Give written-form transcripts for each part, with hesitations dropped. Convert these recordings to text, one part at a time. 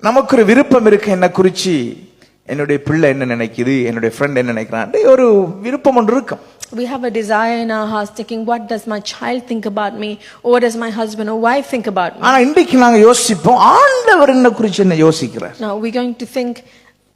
நமக்கு ஒரு விருப்பம் இருக்கு, என்ன குறிச்சு என்னுடைய பிள்ளை என்ன நினைக்குது, என்னுடைய ஃப்ரெண்ட் என்ன நினைக்கிறான், ஒரு விருப்பம் ஒன்று இருக்கும். We have a desire in our hearts thinking, what does my child think about me, or what does my husband or wife think about me? ஆனா இன்றைக்கு நாங்க யோசிப்போம், ஆண்டவர் என்ன குறிச்சு என்ன யோசிக்கிறார். Now we're going to think,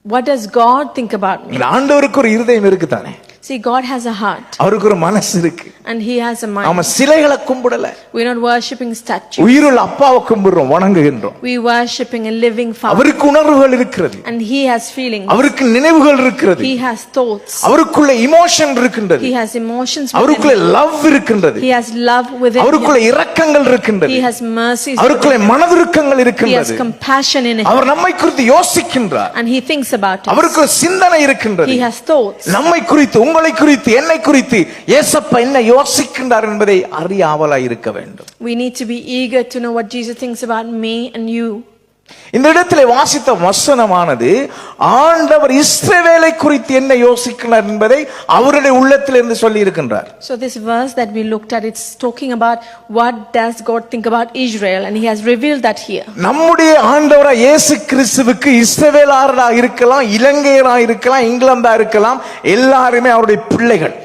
what does God think about me? ஆண்டவருக்கு ஒரு இருதயம் இருக்கு தானே. See, God has a heart. அவருக்கு ஒரு மனசு இருக்கு. And he has a mind. நாம சிலைகளை கும்பிடல. We're not worshipping statues. உயிருள்ள அப்பாவை கும்பிடுறோம், வணங்குகின்றோம். We're worshipping a living Father. அவருக்கு உணர்வுகள் இருக்கிறது. And he has feelings. அவருக்கு நினைவுகள் இருக்கிறது. He has thoughts. அவருக்குள்ள எமோஷன் இருக்கின்றது. He has emotions within அவருக்குள்ள him. லவ் இருக்கின்றது. He has love within him. அவருக்குள்ள இரக்கங்கள் இருக்கின்றது. He has mercies. அவருக்குள்ள மனதுருக்கங்கள் He has இருக்கின்றது. compassion in him. அவர் நம்மை குறித்து யோசிக்கின்றார். And he thinks about us. அவருக்கு சிந்தனை இருக்கின்றது. He has thoughts. நம்மை குறித்து, உங்களை குறித்து, என்னை குறித்து இயேசப்பா என்ன யோசிக்கின்றார் என்பதை அறிய ஆவலாய் இருக்க வேண்டும். We need to be eager to know what Jesus thinks about me and you. இந்த இடத்திலே வாசித்த வசனமானது ஆண்டவர் இஸ்ரவேலை குறித்து என்ன யோசிக்கிறார் என்பதை அவருடைய உள்ளத்திலிருந்து சொல்லி இருக்கின்றார். So this verse that we looked at, it's talking about what does God think about Israel, and he has revealed that here. நம்முடைய ஆண்டவராகிய இயேசு கிறிஸ்துவுக்கு இஸ்ரவேலராக இருக்கலாம், இலங்கையராக இருக்கலாம், இங்கிலாந்தா இருக்கலாம், எல்லாருமே அவருடைய பிள்ளைகள்.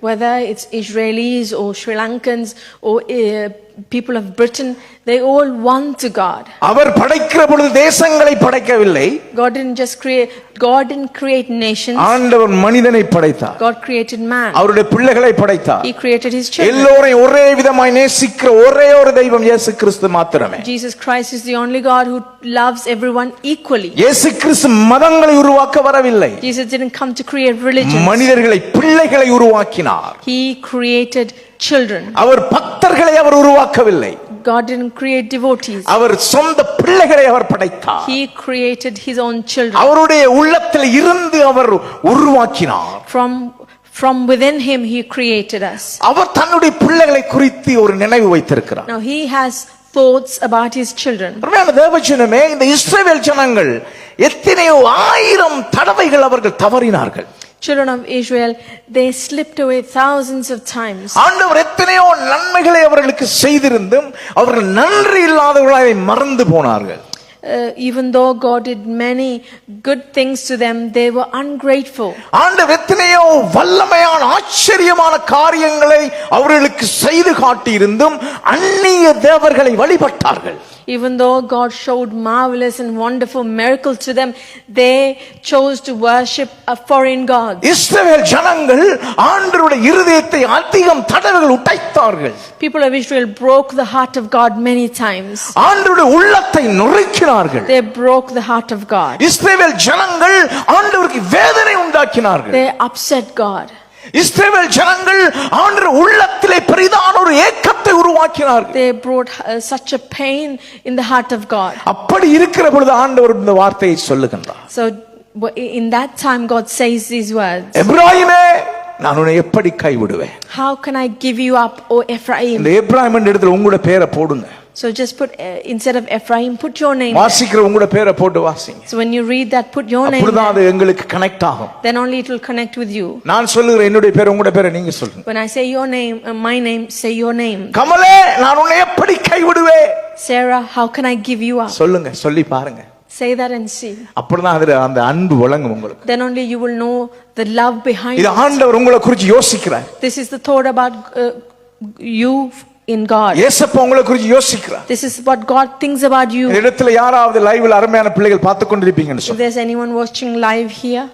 Whether it's Israelis or Sri Lankans or people of Britain, they all want to God. அவர் படைக்கிற பொழுது தேசங்களை படைக்கவில்லை. God didn't create nations. ஆண்டவர் மனிதனை படைத்தார். God created man. அவருடைய பிள்ளைகளை படைத்தார். He created his children. எல்லோரையும் ஒரே விதமாய் நேசிக்கிற ஒரே ஒரு தெய்வம் இயேசு கிறிஸ்து மாத்திரமே. Jesus Christ is the only God who loves everyone equally. இயேசு கிறிஸ்து மதங்களை உருவாக்க வரவில்லை. Jesus didn't come to create religions. மனிதர்களை, பிள்ளைகளை உருவாக்கினார். He created children. அவர் பக்தர்களை அவர் உருவாக்கவில்லை. God didn't create devotees. அவர் சொந்த பிள்ளைகளை அவர் படைத்தார். He created his own children. அவருடைய உள்ளத்தில் இருந்து அவர் உருவாக்கினார். From within him he created us. அவர் தன்னுடைய பிள்ளைகளை குறித்து ஒரு நினைவு வைத்திருக்கிறார். Now he has thoughts about his children. அருமையான தேவஜனமே, இந்த இஸ்ரவேல் ஜனங்கள் எத்தனையோ ஆயிரம் தடவைகள் அவர்கள் தவறினார்கள். Children of Israel, they slipped away thousands of times. ஆண்டவர் எத்தனையோ நன்மைகளை அவர்களுக்கு செய்திருந்தும் அவர்கள் நன்றி இல்லாதவர்களாய் மறந்து போனார்கள். Even though God did many good things to them, they were ungrateful. ஆண்டவர் எத்தனையோ வல்லமையான ஆச்சரியமான காரியங்களை அவர்களுக்கு செய்து காட்டியிருந்தும் அந்நிய தேவர்களை வழிபட்டார்கள். Even though God showed marvelous and wonderful miracles to them, they chose to worship a foreign god. இஸ்ரவேல் ஜனங்கள் ஆண்டவருடைய இருதயத்தை அதிகம் தடவைகள் உடைத்தார்கள். People of Israel broke the heart of God many times. ஆண்டவருடைய உள்ளத்தை நொறுக்கினார்கள். They broke the heart of God. இஸ்ரவேல் ஜனங்கள் ஆண்டவருக்கு வேதனை உண்டாக்கினார்கள். They upset God. இஸ்ரவேல் ஜனங்கள் ஆண்டவர் உள்ளத்திலே பெரிதான ஒரு ஏக்கத்தை உருவாக்கினார்கள். They brought such a pain in the heart of God. அப்படி இருக்கிற பொழுது ஆண்டவர் இந்த வார்த்தையை சொல்லுகின்றார். So in that time God says these words. எப்ராயிமே, நான் உன்னை எப்படி கைவிடுவேன்? How can I give you up, O Ephraim? இந்த எப்ராயிம் என்ற இடத்துல உங்களுடைய பேரை போடுங்க. So just put instead of Ephraim, put your name. வாசிக்கிற உங்களுடைய பேரை போட்டு வாசிங்க. So when you read that, put your name. அப்பதான் அது உங்களுக்கு கனெக்ட் ஆகும். Then only it will connect with you. நான் சொல்லுகிற என்னுடைய பேரை உங்களுடைய பேரை நீங்க சொல்லுங்க. When I say your name, my name, say your name. கமலே, நான் உன்னை எப்படி கைவிடுவேன்? Sarah, how can I give you up? சொல்லுங்க, சொல்லி பாருங்க. Say that and see. அப்பதான் அது அந்த அன்பு வழங்கும் உங்களுக்கு. Then only you will know the love behind it. இது ஆண்டவர் உங்களை குறித்து யோசிக்கிறார். This is the thought about you in God. இயேசப்பா உங்களை குறித்து யோசிக்கிறார். This is what God thinks about you. இந்த இடத்துல யாராவது லைவ்ல அருமையான பிள்ளைகள் பார்த்து கொண்டிருப்பீங்கன்னு If சொல்லுங்க. there's anyone watching live here,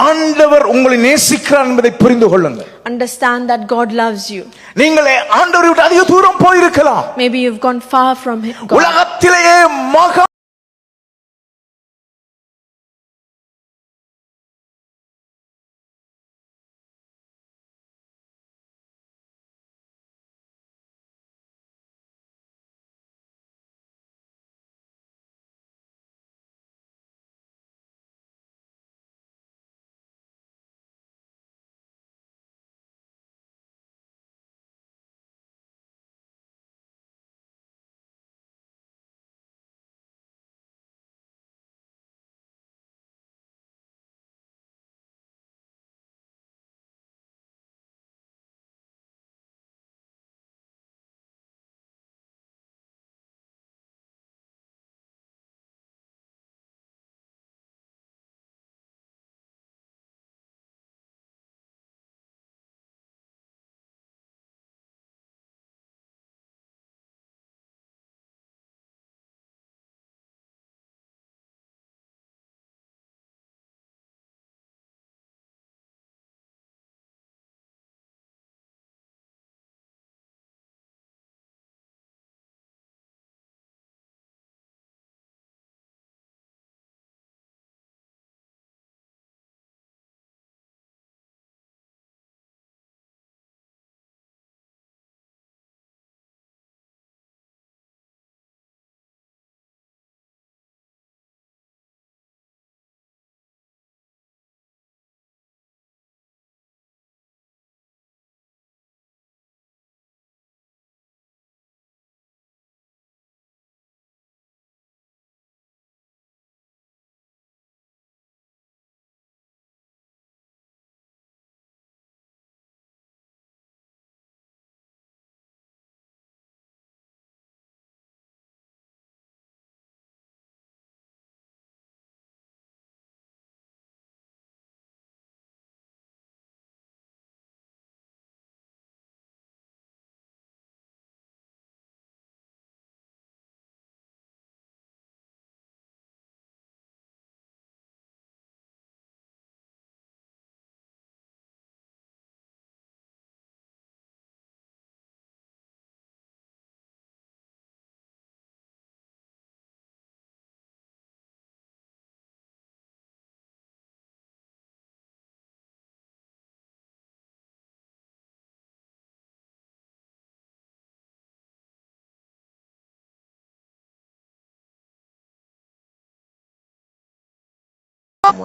ஆண்டவர் உங்களை நேசிக்கிறார் என்பதை புரிந்து கொள்ளுங்கள். understand that God loves you. நீங்கள் ஆண்டவரை விட்டு அதிக தூரம் போயிருக்கலாம். Maybe you've gone far from God. உலகத்திலேயே மகா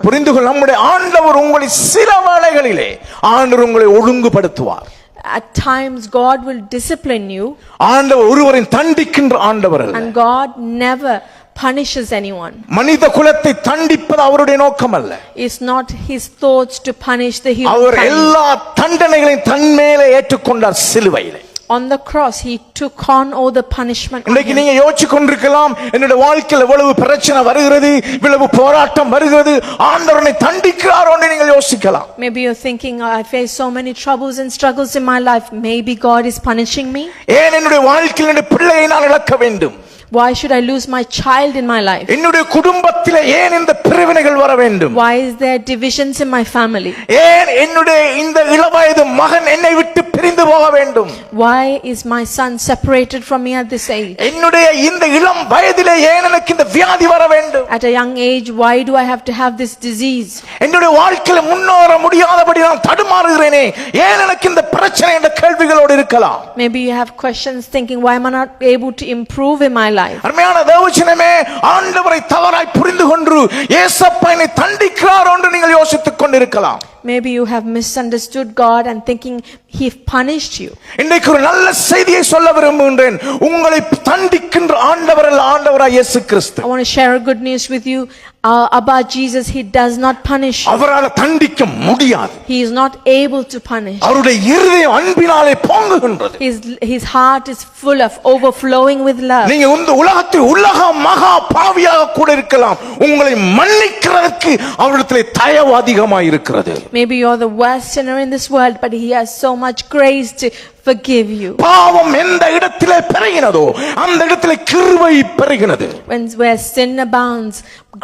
புரிந்து கொள்ள, நம்முடைய ஆண்டவர் உங்களை சில வேளைகளிலே ஆண்டவர் உங்களை ஒழுங்குபடுத்துவார். At times God will discipline you, ஆண்டவர் ஒருவரின் தண்டிக்கின்ற ஆண்டவர் அல்ல. and God never punishes anyone. மனித குலத்தை தண்டிப்பது அவருடைய நோக்கம் அல்ல. It's not his thoughts to punish the our humankind. எல்லா தண்டனைகளையும் தன்மேலே ஏற்றுக்கொண்டார் சிலுவையிலே. On the cross he took on all the punishment on இன்னைக்கு him. நீங்க யோசிச்சு கொண்டிருக்கலாம், என்னோட வாழ்க்கையில் எவ்வளவு பிரச்சனை வருகிறது, இவ்வளவு போராட்டம் வருகிறது, ஆண்டவரை தண்டிக்கிறாரோ என்று நீங்கள் யோசிக்கலாம். Maybe you're thinking, I face so many troubles and struggles in my life, maybe God is punishing me. ஏன் என்னுடைய வாழ்க்கையில் என்னுடைய பிள்ளையை நான் இழக்க வேண்டும்? Why should I lose my child in my life? என்னுடைய குடும்பத்திலே ஏன் இந்த பிரிவினைகள் வர வேண்டும்? Why is there divisions in my family? ஏன் என்னுடைய இந்த இளவயது மகன் என்னை விட்டு பிரிந்து போக வேண்டும்? Why is my son separated from me at this age? என்னுடைய இந்த இளம் வயதிலே ஏன் எனக்கு இந்த வியாதி வர வேண்டும்? At a young age, why do I have to have this disease? என்னுடைய வாழ்க்கையில முன்னேற முடியாதபடி நான் தடுமாறுகிறேனே, ஏன் எனக்கு இந்த பிரச்சனை என்ற கேள்விகளோடு இருக்கலாம். Maybe you have questions thinking, why am I not able to improve in my life? அருமையான தேவஜனமே, ஆண்டவரை தவறாய் புரிந்து கொண்டு இயேசப்பா என்னை தண்டிக்கிறார் என்று நீங்கள் யோசித்துக் கொண்டிருக்கலாம். Maybe you have misunderstood God and thinking he punished you. இன்றைக்கு ஒரு நல்ல செய்தியை சொல்ல விரும்புகிறேன். உங்களை தண்டிக்கின்ற ஆண்டவர் அல்ல, ஆண்டவராய் இயேசு கிறிஸ்து. I want to share a good news with you. About Jesus, he does not punish you. அவரால் தண்டிக்க முடியாது. He is not able to punish. அவருடைய இருதயம் அன்பினாலே பொங்குகின்றது. His heart is full of overflowing with love. நீங்க இந்த உலகத்தில் உலக மகா பாவியாக கூட இருக்கலாம், உங்களை மன்னிக்கிறதுக்கு அவரிடத்திலே தயவு அதிகமாக இருக்கிறது. Maybe you're the worst sinner in this world, but he has so much grace to forgive you. பாவம் எந்த இடத்திலே பெருகினதோ அந்த இடத்திலே கிருபை பெருகினது. Where sin abounds,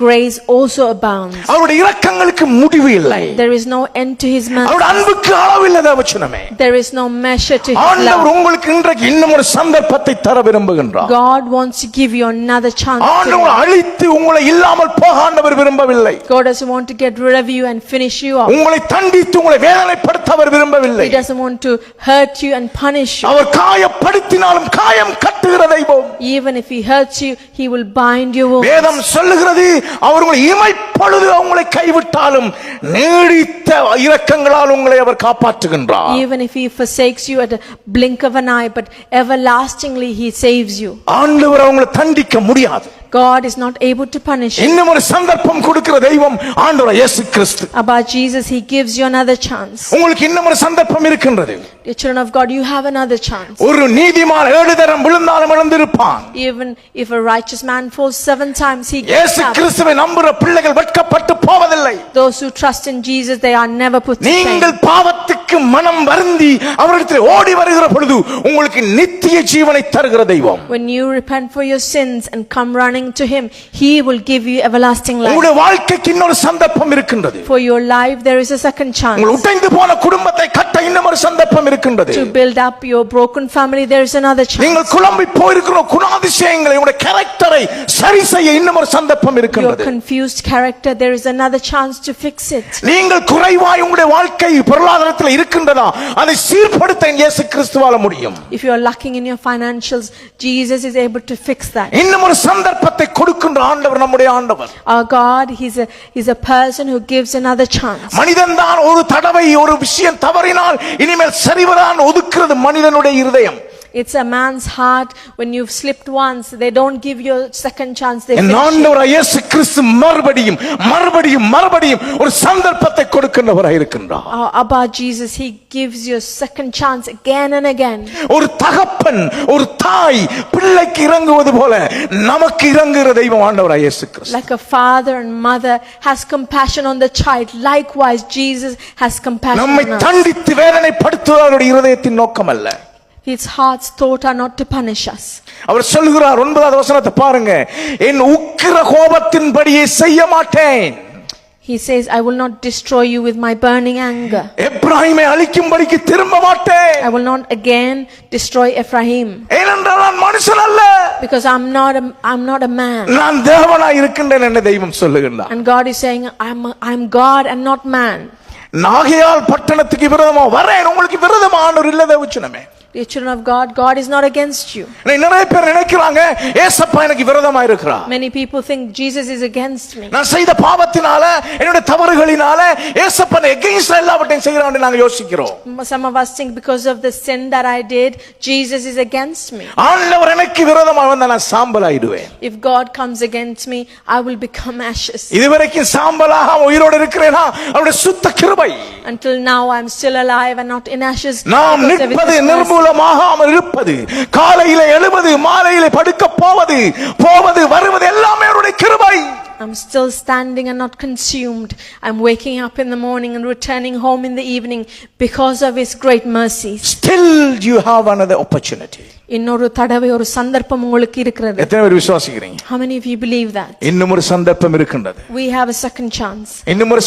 grace also abounds. அவருடைய இரக்கங்களுக்கு முடிவு இல்லை. There is no end to his mercy. அவருடைய அன்புக்கு அளவில்லை தேவச்சனமே. There is no measure to his ஆண்டவர் love. உங்களுக்கு இன்றைக்கு இன்னும் ஒரு சந்தர்ப்பத்தை தர விரும்புகின்றார். God wants to give you another chance. ஆண்டவர் அழித்து உங்களை இல்லாமல் போக ஆண்டவர் விரும்பவில்லை. God doesn't want to get rid of you and finish you off. உங்களை தண்டித்து உங்களை வேதனைப்படுத்த அவர் விரும்பவில்லை. He doesn't want to hurt you and punish you. அவர் காயப்படுத்தினாலும் காயம் கட்டுகிற தெய்வம். Even if he hurts you, he will bind your wounds. வேதம் சொல்லுகிறது, அவர் உங்களை இமைப்பொழுது உங்களை கைவிட்டாலும் நீடித்த இரக்கங்களால் உங்களை அவர் காப்பாற்றுகின்றார். Even if he forsakes you at a blink of an eye, but everlastingly he saves you. ஆண்டவர் உங்களை தண்டிக்க முடியாது. God is not able to punish you. இன்னும் ஒரு சந்தர்ப்பம் கொடுக்கிற தெய்வம் ஆண்டவர் இயேசு கிறிஸ்து. About Jesus, he gives you another chance. உங்களுக்கு இன்னும் ஒரு சந்தர்ப்பம் இருக்கின்றது. Dear children of God, you have another chance. ஒரு நீதிமான் 7 தரம் விழுந்தாலும் எழுந்திருப்பான். Even if a righteous man falls 7 times, he gets இயேசு up. கிறிஸ்துவை நம்புகிற பிள்ளைகள் வெட்கப்பட்டு போவதில்லை. Those who trust in Jesus, they are never put to shame. நீங்கள் பாவத்துக்கு மனம் வருந்தி அவரிடத்தில் ஓடி வருகிற பொழுது உங்களுக்கு நித்திய ஜீவனை தருகிற தெய்வம். When you repent for your sins and come running to him, he will give you everlasting life. உங்களுடைய வாழ்க்கைக்கு இன்னொரு சந்தர்ப்பம் இருக்கின்றது. For your life, there is a second chance. உங்கள் உடைந்து போன குடும்பத்தை கட்ட இன்னும் ஒரு சந்தர்ப்பம் இருக்கின்றது. To build up your broken family, there is another chance. நீங்கள் குழம்பி போயிருக்கிற குணாதிசயங்களை உங்களுடைய கேரக்டரை சரி செய்ய இன்னும் ஒரு சந்தர்ப்பம் Your இருக்கின்றது. confused character, there is another chance to fix it. நீங்கள் குறைவாய் உங்களுடைய வாழ்க்கை பொருளாதாரத்தில் இருக்கின்றதா, அதை சீர்படுத்த இயேசு கிறிஸ்துவால முடியும். If you are lacking in your financials, Jesus is able to fix that. இன்னும் ஒரு சந்தர்ப்பத்தை கொடுக்கின்ற ஆண்டவர் நம்முடைய ஆண்டவர். Our God, he's a person who gives another chance. மனிதன் தான் ஒரு தடவை ஒரு விஷயம் தவறினால் இனிமேல் சரிவரான் ஒதுக்குறது மனிதனுடைய இருதயம். It's a man's heart. When you've slipped once, they don't give you a second chance. They N finish it. ஆண்டவராகிய இயேசு கிறிஸ்து மறுபடியும் மறுபடியும் மறுபடியும் ஒரு சந்தர்ப்பத்தை கொடுக்கின்றவராய் இருக்கின்றார். About Jesus, he gives you a second chance again and again. ஒரு தகப்பன் ஒரு தாய் பிள்ளைக்கு இறங்குவது போல நமக்கு இறங்குகிற தெய்வம் ஆண்டவராகிய இயேசு கிறிஸ்து. Like a father and mother has compassion on the child, likewise Jesus has compassion நம்மை on us. தண்டித்து வேதனைப்படுத்துவதனுடைய இருதயத்தின் நோக்கம் அல்ல. His heart's thought are not to punish us. அவர் சொல்லுகிறார் 9வது வசனத்தை பாருங்க, என் உக்கிர கோபத்தின்படியே செய்ய மாட்டேன். He says, I will not destroy you with my burning anger. எப்ராயிமை அழிக்கும்படிக்கு திரும்ப மாட்டேன். I will not again destroy Ephraim. ஏனென்றால் நான் மனுஷன் அல்ல. Because I'm not a man. நான் தேவனாய் இருக்கின்றேன் என்று தெய்வம் சொல்லுகிறார். And God is saying, I'm God and not man. நாகையால் பட்டணத்துக்கு விரோதமா வரேன், உங்களுக்கு விரோதமா ஆண்டவர் இல்ல தேவச்சனமே. Dear children of God, God is not against you. நிறைய பேர் நினைக்கிறாங்க ஏசப்பா எனக்கு விரோதமா இருக்கிறார். Many people think Jesus is against me. நான் செய்த பாவத்தினால என்னோட தவறுகளினால ஏசப்பா against எல்லாவற்றையும் செய்றான்னு நாங்க யோசிக்கிறோம். Some of us think because of the sin that I did, Jesus is against me. ஆண்டவர் எனக்கு விரோதமா வந்தா நான் சாம்பல் ஆயிடுவேன். If God comes against me, I will become ashes. இதுவரைக்கும் சாம்பலாக உயிரோடு இருக்கிறேனா அவருடைய சுத்த கிருபை. Until now I am still alive and not in ashes. நாம் நிற்பது நிர்மூலமாகாமல் இருப்பது, காலையிலே எழுவது, மாலையிலே படுக்க போவது, வருவது எல்லாமே அவருடைய கிருபை. I'm still standing and not consumed. I'm waking up in the morning and returning home in the evening because of his great mercies. Still you have another opportunity. இன்னொரு தடவை ஒரு சந்தர்ப்பம் உங்களுக்கு இருக்கிறது. எத்தனை பேர் விசுவாசிக்கிறீங்க? How many of you believe that? இன்னும் ஒரு சந்தர்ப்பம் இருக்கின்றது. We have a second chance. இன்னும் ஒரு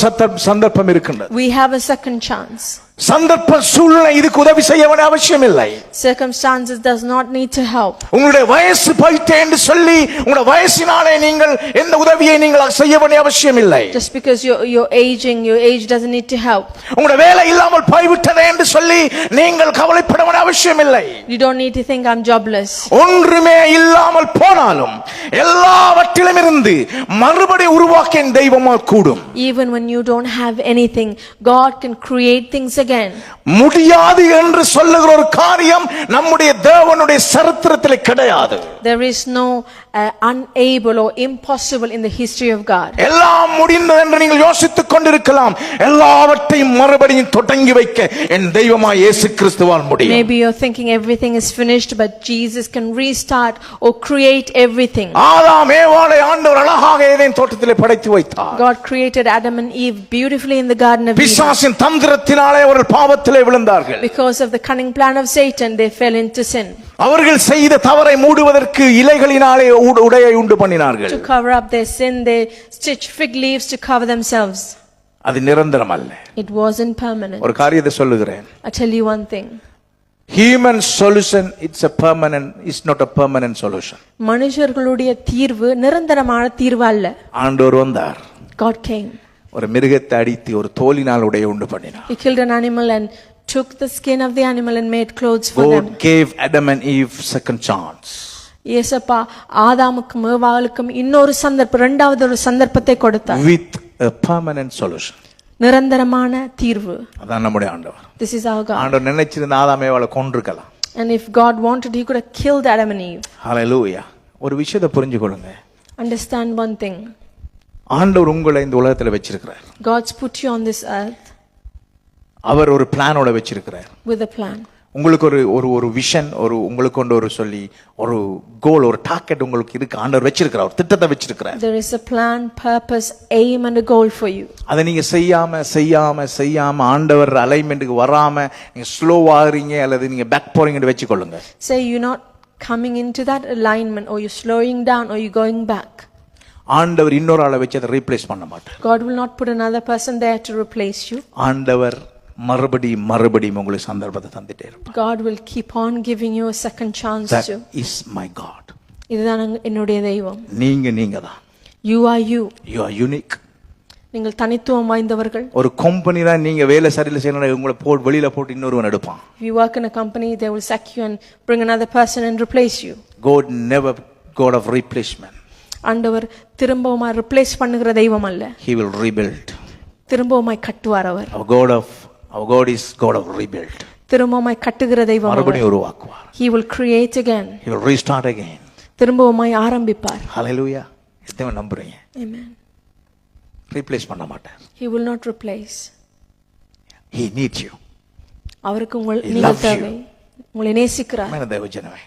சந்தர்ப்பம் இருக்கின்றது. We have a second chance. சந்தர்ப்ப சூழ்நிலை இதுக்கு உதவி செய்ய வேண்டிய அவசியம் இல்லை. Circumstances does not need to help. உங்களுடைய வயசு போயிட்டே என்று சொல்லி உங்களுடைய வயசினாலே நீங்கள் எந்த உதவியை நீங்கள் செய்ய வேண்டிய அவசியம் இல்லை. Just because you're aging, your age doesn't need to help. உங்களுடைய வேலை இல்லாமல் போய்விட்டதே என்று சொல்லி நீங்கள் கவலைப்பட வேண்டிய அவசியம் இல்லை. You don't need to think I'm jobless. ஒன்றுமே இல்லாமல் போனாலும் எல்லாவற்றிலும் இருந்து மறுபடியும் உருவாக்க தெய்வமால் கூடும். Even when you don't have anything, God can create things again. முடியாது என்று சொல்லுகிற ஒரு காரியம் நம்முடைய தேவனுடைய சரித்திரத்திலே கிடையாது. There is no unable or impossible in the history of God. எல்லாம் முடிந்தது என்று நீங்கள் யோசித்துக் கொண்டிருக்கலாம். எல்லாவற்றையும் மறுபடியும் தொடங்கி வைக்க என் தெய்வமாய் இயேசு கிறிஸ்துவால் முடியும். Maybe you're thinking everything is finished, but Jesus can restart or create everything. ஆதாம் ஏவாளை ஆண்டவர் அழகாக ஏதேன் தோட்டத்திலே படைத்து வைத்தார். God created Adam and Eve beautifully in the garden of Eden. பிசாசின் தந்திரத்தினாலே அவர்கள் பாவத்திலே விழுந்தார்கள். Because of the cunning plan of Satan, they fell into sin. அவர்கள் செய்த தவறை மூடுவதற்கு இலைகளினாலே உடையை உண்டு பண்ணினார்கள். To cover up their sin, they stitched fig leaves to cover themselves. அது நிரந்தரம் அல்ல. It wasn't permanent. ஒரு காரியத்தை சொல்லுகிறேன். I tell you one thing. Human solution, it's not a permanent solution. மனுஷர்களுடைய தீர்வு நிரந்தரமான தீர்வு அல்ல. ஆண்டவர் வந்தார். God came. ஒரு மிருகத்தை அடித்து ஒரு தோலினால் உடைய உண்டு பண்ணினார். He killed an animal and took the skin of the animal and made clothes for them. God gave Adam and Eve second chance. இயேசுப்பா ஆதாமுக்கும் ஏவாளுக்கும் இன்னொரு சந்தர்ப்பம், இரண்டாவது ஒரு சந்தர்ப்பத்தை கொடுத்தார். With a permanent solution. நிரந்தரமான தீர்வு. அதான் நம்முடைய ஆண்டவர். This is our God. ஆண்டவர் நினைச்சிருந்த ஆதாம் ஏவாளை கொன்றுக்கலாம். And if God wanted, he could have killed Adam and Eve. Hallelujah. ஒரு விஷயத்தை புரிஞ்சுக்கொள்ளுங்க. Understand one thing. ஆண்டவர் உங்களை இந்த உலகத்துல வச்சிருக்கிறார். God's put you on this earth. அவர் ஒரு பிளானோட வச்சிருக்கிறார். With a plan. உங்களுக்கு ஒரு விஷன், உங்களுக்கு கொண்டு ஒரு சொல்லி ஒரு கோல், ஒரு டார்கெட் உங்களுக்கு இருக்கு. ஆண்டவர் வச்சிருக்கிறார், ஒரு திட்டத்தை வச்சிருக்கிறார். There is a plan, purpose, aim and a goal for you. அதை நீங்க செய்யாம ஆண்டவர் அலைன்மென்ட்க்கு வராம நீங்க ஸ்லோவா ஆறீங்க அல்லது நீங்க பேக் போறீங்கன்னு வெச்சுக்கொள்ளுங்க. Say you're not coming into that alignment, or you're slowing down, or you're going back. ஆண்டவர் இன்னொரு ஆளை வச்சு அதை ரீப்ளேஸ் பண்ண மாட்டார். God will not put another person there to replace you. ஆண்டவர் மறுபடியும் உங்களுக்கு சந்தர்ப்பத்தை தந்துட்டே இருப்பார். God will keep on giving you a second chance. That is my God. இதுதான் என்னுடைய தெய்வம். நீங்க தான். You are you. You are unique. நீங்கள் தனித்துவம் வாய்ந்தவர்கள். ஒரு கம்பெனில நீங்க வேலை சரியில்லை செய்யணும், உங்களை வெளியில போட்டு இன்னொருவன் எடுப்பான். If you work in a company, they will sack you and bring another person and replace you. God never God of replacement. ஆண்டவர் திரும்பவுமாய் ரிப்ளேஸ் பண்ணுகிற தெய்வம் அல்ல. He will rebuild. திரும்பவுமாய் கட்டுவார் அவர். Our God is God of rebuild. திரும்பவுமாய் கட்டுகிற தெய்வம் அவர். மறுபடியும் உருவாக்குவார். He will create again. He will restart again. திரும்பவுமாய் ஆரம்பிப்பார். Hallelujah. எத்தனை நம்புறீங்க? Amen. ரீப்ளேஸ் பண்ண மாட்டார். He will not replace. He needs you. அவருக்கு நீங்கள் தேவை. உங்களை நேசிக்கிறார். மேன தேவஜனமே,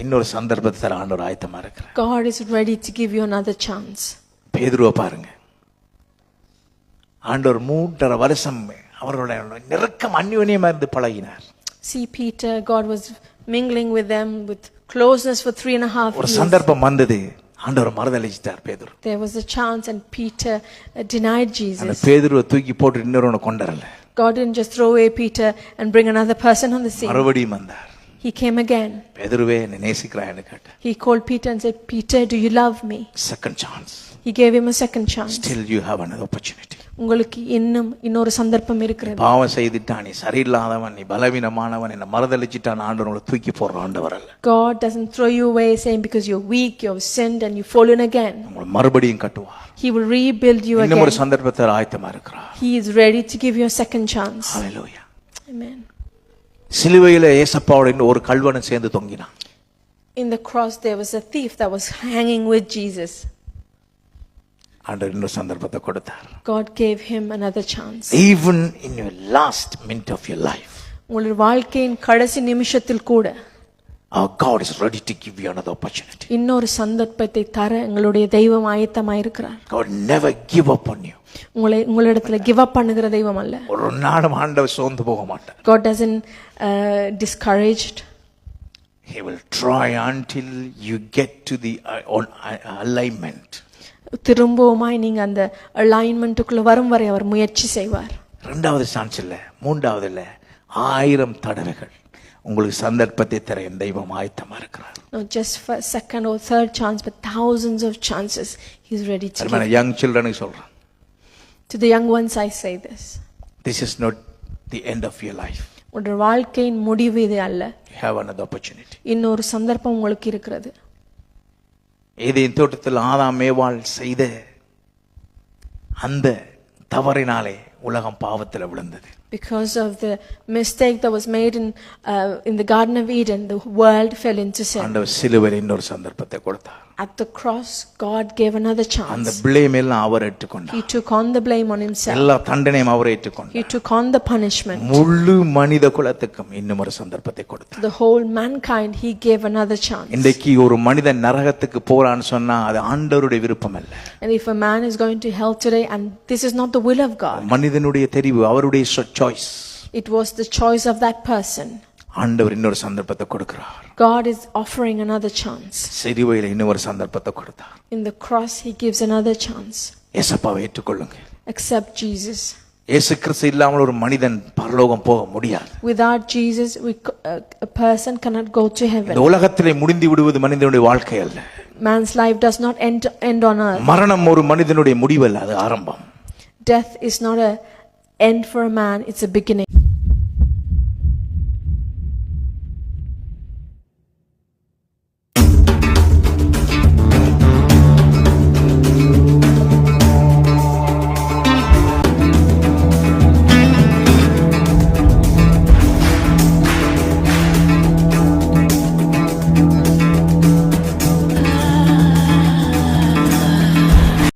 இன்னொரு சந்தர்ப்பத்தை தர ஆண்டவர் ஆயத்தமா இருக்கிறார். God is ready to give you another chance. பேதுருவை பாருங்க. ஆண்டவர் 3.5 வருஷம் அவரோட நெருக்கம் அந்யோன்யமா இருந்து பழகினார். See Peter, God was mingling with them with closeness for 3.5 years. ஒரு சந்தர்ப்பம் வந்தது, ஆண்டவர் மறுதலிச்சிட்டார் பேதுரு. There was a chance and Peter denied Jesus. அந்த பேதுருவை தூக்கி போட்டு இன்னொருவனை கொண்டறல. God didn't just throw away Peter and bring another person on the scene. மறுபடியும் வந்தார். He came again. பேதுருவே, என்னை நேசிக்கிறாயான்னு கேட்டார். He called Peter and said, Peter, do you love me? Second chance. He gave him a second chance. Still you have another opportunity. உங்களுக்கு இன்னும் இன்னொரு சந்தர்ப்பம் இருக்கிறது. பாவம் செய்துட்டான், நீ சரியில்லாதவன், நீ பலவீனமானவன், என்ன மறுதலிச்சிட்டான், ஆண்டவர் உங்களை தூக்கி போடுற ஆண்டவர் அல்ல. God doesn't throw you away saying because you're weak, you've sinned and you've fallen again. உங்களை மறுபடியும் கட்டுவார். He will rebuild you இன்னும் ஒரு again. சந்தர்ப்பத்தை ஆயத்தமா இருக்கிறார். He is ready to give you a second chance. Hallelujah. Amen. சிலுவையில ஏசப்பாவோட இன்னும் ஒரு கள்வனும் சேர்ந்து தொங்கினான். In the cross there was a thief that was hanging with Jesus. ஆண்டவர் இன்னொரு சந்தர்ப்பத்தை கொடுத்தார். God gave him another chance. Even in your last minute of your life, உங்கள் வாழ்க்கையின் கடைசி நிமிஷத்தில் கூட our God is ready to give you another opportunity. இன்னொரு சந்தர்ப்பத்தை தர எங்களுடைய தெய்வம் ஆயத்தமாய் இருக்கிறார். God never give up on you. உங்களிடத்துல give up பண்ணுகிற தெய்வம் அல்ல. ஒரு நாளும் ஆண்டவர் சோர்ந்து போக மாட்டார். God doesn't discouraged. He will try until you get to the alignment. திரும்பவுமாய் நீங்க அந்த அலைன்மென்ட்டுக்குள்ள வரும் வரை அவர் முயற்சி செய்வார். இரண்டாவது சான்ஸ் இல்ல, மூன்றாவது இல்ல, 1000 தடவைகள் உங்களுக்கு சந்தர்ப்பத்தை தர என் தெய்வம் ஆயத்தமா இருக்கிறார். Not just for second or third chance, but thousands of chances He's ready to give. young children சொல்றேன். To the young ones I say this. This is not the end of your life. உங்கள் வாழ்க்கையின் முடிவு இது அல்ல. You have another opportunity. இன்னொரு சந்தர்ப்பம் உங்களுக்கு இருக்கிறது. ஏதேன் தோட்டத்தில் ஆதாம் ஏவாள் செய்த அந்த தவறினாலே உலகம் பாவத்தில் விழுந்தது. Because of the mistake that was made in the Garden of Eden, the world fell into sin. ஆண்டவர் சிலுவையில் இன்னொரு சந்தர்ப்பத்தை கொடுத்தார். At the cross, God gave another chance. அந்த blame எல்லாம் அவர் ஏற்றுக்கொண்டார். He took on the blame on himself. எல்லா தண்டனையும் அவர் ஏற்றுக்கொண்டார். He took on the punishment. முழு மனித குலத்துக்கும் இன்னும் ஒரு சந்தர்ப்பத்தை கொடுத்தார். The whole mankind He gave another chance. இன்றைக்கு ஒரு மனிதன் நரகத்துக்கு போறான்னு சொன்னா அது ஆண்டவருடைய விருப்பம் அல்ல. And if a man is going to hell today and this is not the will of God. மனிதனுடைய தெரிவு, அவருடைய choice. It was the choice of that person. ஆண்டவர் இன்னொரு சந்தர்ப்பத்தை கொடுக்கிறார். God is offering another chance. சிலுவையில் இன்னொரு சந்தர்ப்பத்தை கொடுத்தார். In the cross He gives another chance. இயேசுவை ஏற்றுக்கொள்ளுங்க. Accept Jesus. இயேசு கிறிஸ்து இல்லாமல் ஒரு மனிதன் பரலோகம் போக முடியாது. Without Jesus a person cannot go to heaven. இந்த உலகத்திலே முடிந்து விடுவது மனிதனுடைய வாழ்க்கை அல்ல. Man's life does not end on earth. மரணம் ஒரு மனிதனுடைய முடிவு அல்ல, அது ஆரம்பம். Death is not a end for a man, it's a beginning.